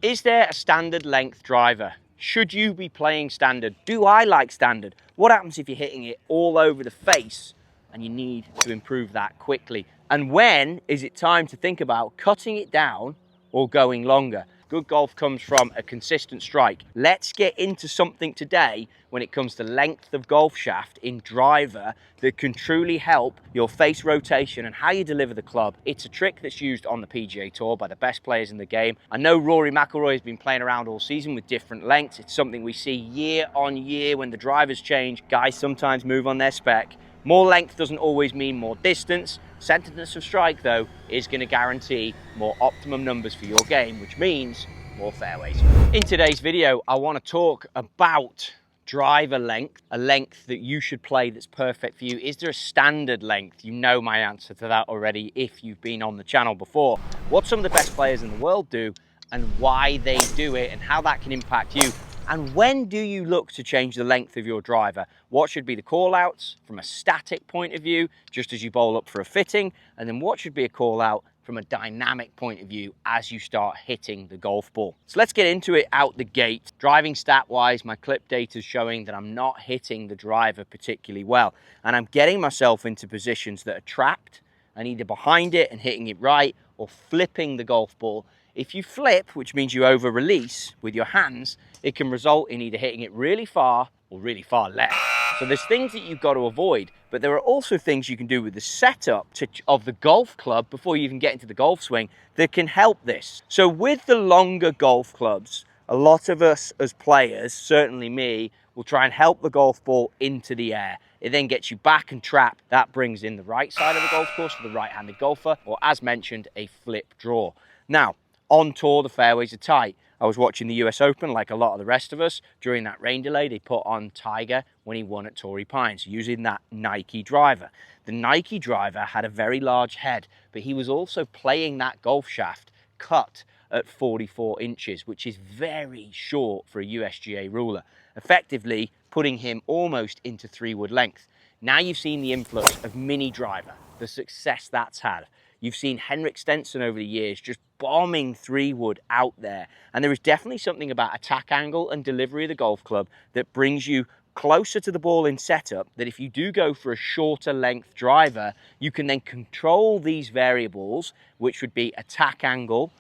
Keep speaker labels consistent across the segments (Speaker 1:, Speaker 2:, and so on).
Speaker 1: Is there a standard length driver? Should you be playing standard? Do I like standard? What happens if you're hitting it all over the face and you need to improve that quickly? And when is it time to think about cutting it down or going longer? Good golf comes from a consistent strike. Let's get into something today when it comes to length of golf shaft in driver that can truly help your face rotation and how you deliver the club. It's a trick that's used on the PGA Tour by the best players in the game. I know Rory McIlroy has been playing around all season with different lengths. It's something we see year on year when the drivers change. Guys sometimes move on their spec. More length doesn't always mean more distance. Centeredness of strike, though, is going to guarantee more optimum numbers for your game, which means more fairways. In today's video, I want to talk about driver length, a length that you should play that's perfect for you. Is there a standard length? You know my answer to that already if you've been on the channel before. What some of the best players in the world do and why they do it and how that can impact you. And when do you look to change the length of your driver? What should be the call outs from a static point of view, just as you bowl up for a fitting? And then what should be a call out from a dynamic point of view as you start hitting the golf ball? So let's get into it out the gate. Driving stat wise, my clip data is showing that I'm not hitting the driver particularly well. And I'm getting myself into positions that are trapped and either behind it and hitting it right or flipping the golf ball. If you flip, which means you over release with your hands, it can result in either hitting it really far or really far left. So there's things that you've got to avoid, but there are also things you can do with the setup of the golf club before you even get into the golf swing that can help this. So with the longer golf clubs, a lot of us as players, certainly me, will try and help the golf ball into the air. It then gets you back and trapped. That brings in the right side of the golf course for the right-handed golfer, or as mentioned, a flip draw. Now, on tour, the fairways are tight. I was watching the US Open like a lot of the rest of us. During that rain delay, they put on Tiger when he won at Torrey Pines using that Nike driver. The Nike driver had a very large head, but he was also playing that golf shaft cut at 44 inches, which is very short for a USGA ruler, effectively putting him almost into 3-wood length. Now you've seen the influx of mini driver, the success that's had. You've seen Henrik Stenson over the years just bombing 3-wood out there. And there is definitely something about attack angle and delivery of the golf club that brings you closer to the ball in setup, that if you do go for a shorter length driver, you can then control these variables, which would be attack angle,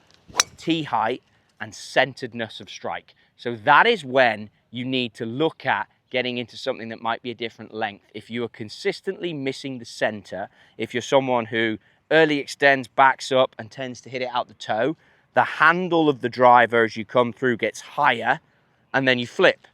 Speaker 1: tee height, and centeredness of strike. So that is when you need to look at getting into something that might be a different length. If you are consistently missing the center, if you're someone who early extends, backs up, and tends to hit it out the toe, the handle of the driver as you come through gets higher, and then you flip.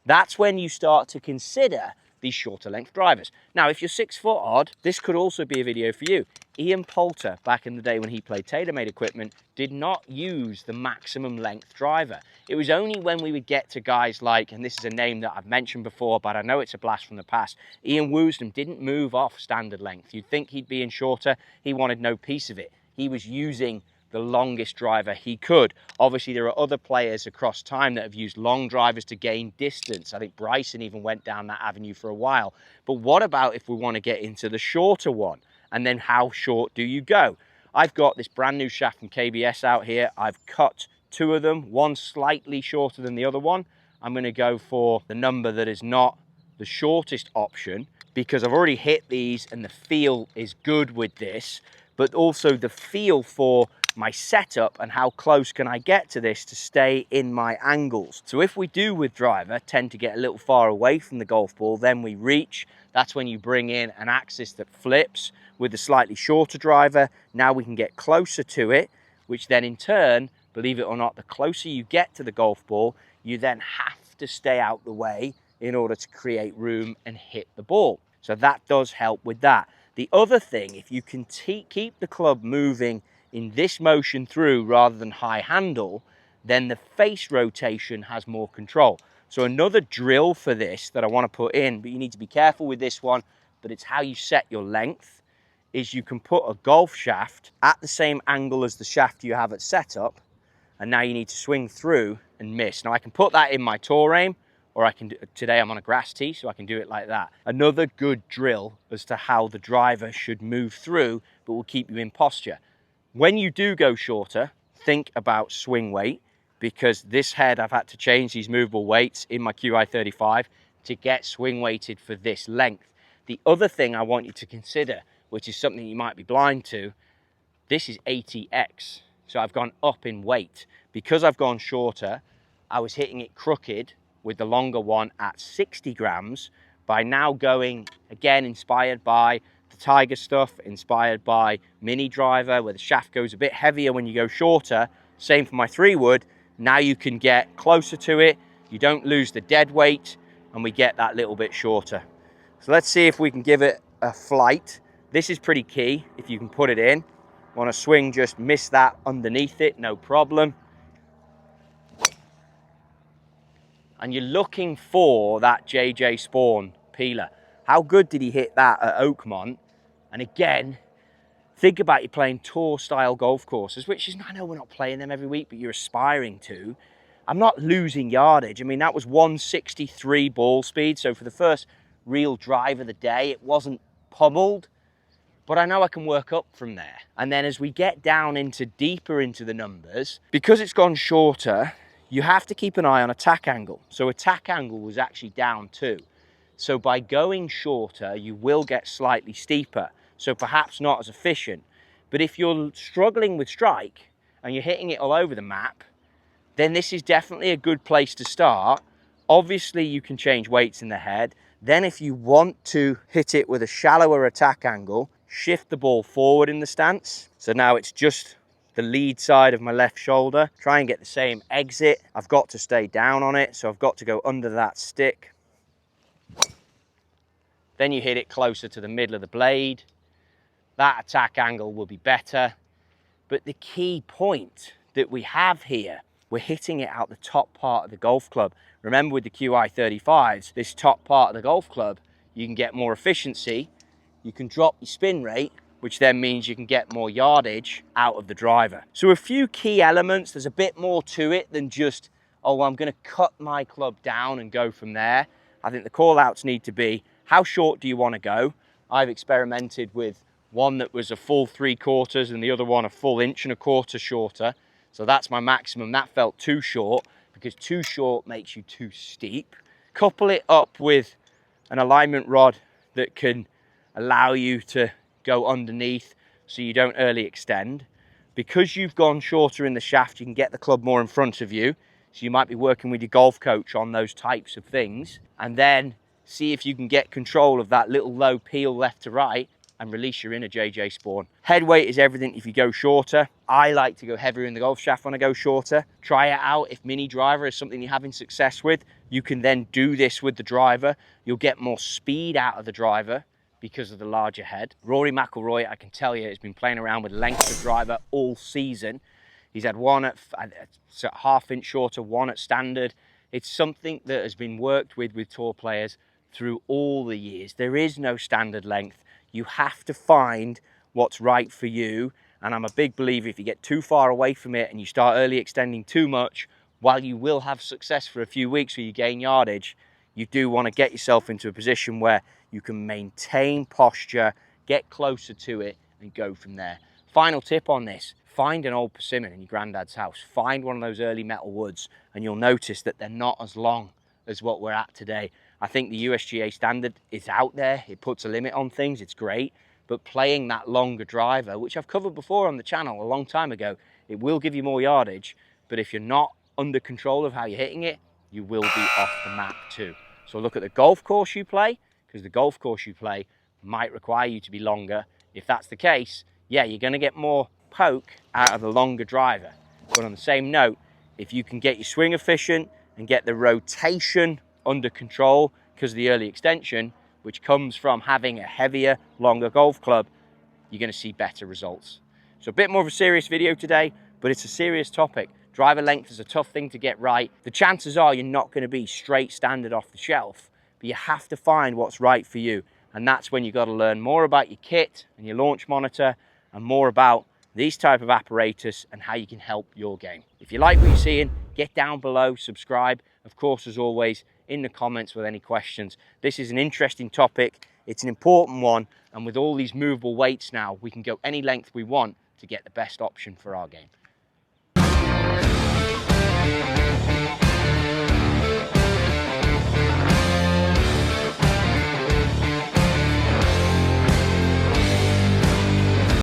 Speaker 1: That's when you start to consider these shorter length drivers. Now, if you're 6 foot odd, this could also be a video for you. Ian Poulter, back in the day when he played Taylormade equipment, did not use the maximum length driver. It was only when we would get to guys like, and this is a name that I've mentioned before, but I know it's a blast from the past, Ian Woosnam didn't move off standard length. You'd think he'd be in shorter. He wanted no piece of it. He was using the longest driver he could. Obviously, there are other players across time that have used long drivers to gain distance. I think Bryson even went down that avenue for a while. But what about if we want to get into the shorter one? And then how short do you go? I've got this brand new shaft from KBS out here. I've cut 2 of them, one slightly shorter than the other one. I'm going to go for the number that is not the shortest option because I've already hit these and the feel is good with this, but also the feel for my setup and how close can I get to this to stay in my angles. So if we do with driver tend to get a little far away from the golf ball, then we reach. That's when you bring in an axis that flips with the slightly shorter driver. Now we can get closer to it, which then in turn, believe it or not, the closer you get to the golf ball, you then have to stay out the way in order to create room and hit the ball. So that does help with that. The other thing, if you can keep the club moving in this motion through rather than high handle, then the face rotation has more control. So another drill for this that I want to put in, but you need to be careful with this one, but it's how you set your length, is you can put a golf shaft at the same angle as the shaft you have at setup, and now you need to swing through and miss. Now I can put that in my tour aim, or I can do, today I'm on a grass tee, so I can do it like that. Another good drill as to how the driver should move through, but will keep you in posture. When you do go shorter, think about swing weight. because this head, I've had to change these movable weights in my Qi35 to get swing weighted for this length. The other thing I want you to consider, which is something you might be blind to, this is 80x. So I've gone up in weight. Because I've gone shorter, I was hitting it crooked with the longer one at 60 grams. By now going, again, inspired by the Tiger stuff, inspired by mini driver, where the shaft goes a bit heavier when you go shorter. Same for my 3-wood. Now you can get closer to it. You don't lose the dead weight, and we get that little bit shorter. So let's see if we can give it a flight. This is pretty key, if you can put it in. Want to swing, just miss that underneath it, no problem. And you're looking for that JJ Spawn peeler. How good did he hit that at Oakmont? And again, think about you playing tour style golf courses, which is, I know we're not playing them every week, but you're aspiring to. I'm not losing yardage. I mean, that was 163 ball speed. So for the first real drive of the day, it wasn't pummeled, but I know I can work up from there. And then as we get down into deeper into the numbers, because it's gone shorter, you have to keep an eye on attack angle. So attack angle was actually down too. So by going shorter, you will get slightly steeper. So perhaps not as efficient. But if you're struggling with strike and you're hitting it all over the map, then this is definitely a good place to start. Obviously, you can change weights in the head. Then if you want to hit it with a shallower attack angle, shift the ball forward in the stance. So now it's just the lead side of my left shoulder. Try and get the same exit. I've got to stay down on it, so I've got to go under that stick. Then you hit it closer to the middle of the blade. That attack angle will be better. But the key point that we have here, we're hitting it out the top part of the golf club. Remember, with the Qi35s, this top part of the golf club, you can get more efficiency. You can drop your spin rate, which then means you can get more yardage out of the driver. So a few key elements. There's a bit more to it than just, oh, I'm going to cut my club down and go from there. I think the call outs need to be, how short do you want to go? I've experimented with one that was a full 3/4 and the other one a full 1.25 inches shorter. So that's my maximum. That felt too short, because too short makes you too steep. Couple it up with an alignment rod that can allow you to go underneath so you don't early extend. Because you've gone shorter in the shaft, you can get the club more in front of you. So you might be working with your golf coach on those types of things. And then see if you can get control of that little low peel left to right and release your inner JJ Spawn. Head weight is everything if you go shorter. I like to go heavier in the golf shaft when I go shorter. Try it out. If mini driver is something you're having success with, you can then do this with the driver. You'll get more speed out of the driver because of the larger head. Rory McIlroy, I can tell you, has been playing around with length of driver all season. He's had one at ½ inch shorter, one at standard. It's something that has been worked with tour players through all the years. There is no standard length. You have to find what's right for you. And I'm a big believer, if you get too far away from it and you start early extending too much, while you will have success for a few weeks where you gain yardage, you do want to get yourself into a position where you can maintain posture, get closer to it, and go from there. Final tip on this, find an old persimmon in your granddad's house. Find one of those early metal woods, and you'll notice that they're not as long as what we're at today. I think the USGA standard is out there. It puts a limit on things. It's great. But playing that longer driver, which I've covered before on the channel a long time ago, it will give you more yardage. But if you're not under control of how you're hitting it, you will be off the map too. So look at the golf course you play, because the golf course you play might require you to be longer. If that's the case, yeah, you're going to get more poke out of the longer driver. But on the same note, if you can get your swing efficient and get the rotation under control because of the early extension, which comes from having a heavier, longer golf club, you're going to see better results. So a bit more of a serious video today, but it's a serious topic. Driver length is a tough thing to get right. The chances are you're not going to be straight standard off the shelf, but you have to find what's right for you. And that's when you've got to learn more about your kit and your launch monitor and more about these type of apparatus and how you can help your game. If you like what you're seeing, get down below, subscribe. Of course, as always, in the comments with any questions. This is an interesting topic. It's an important one. And with all these movable weights now, we can go any length we want to get the best option for our game. you.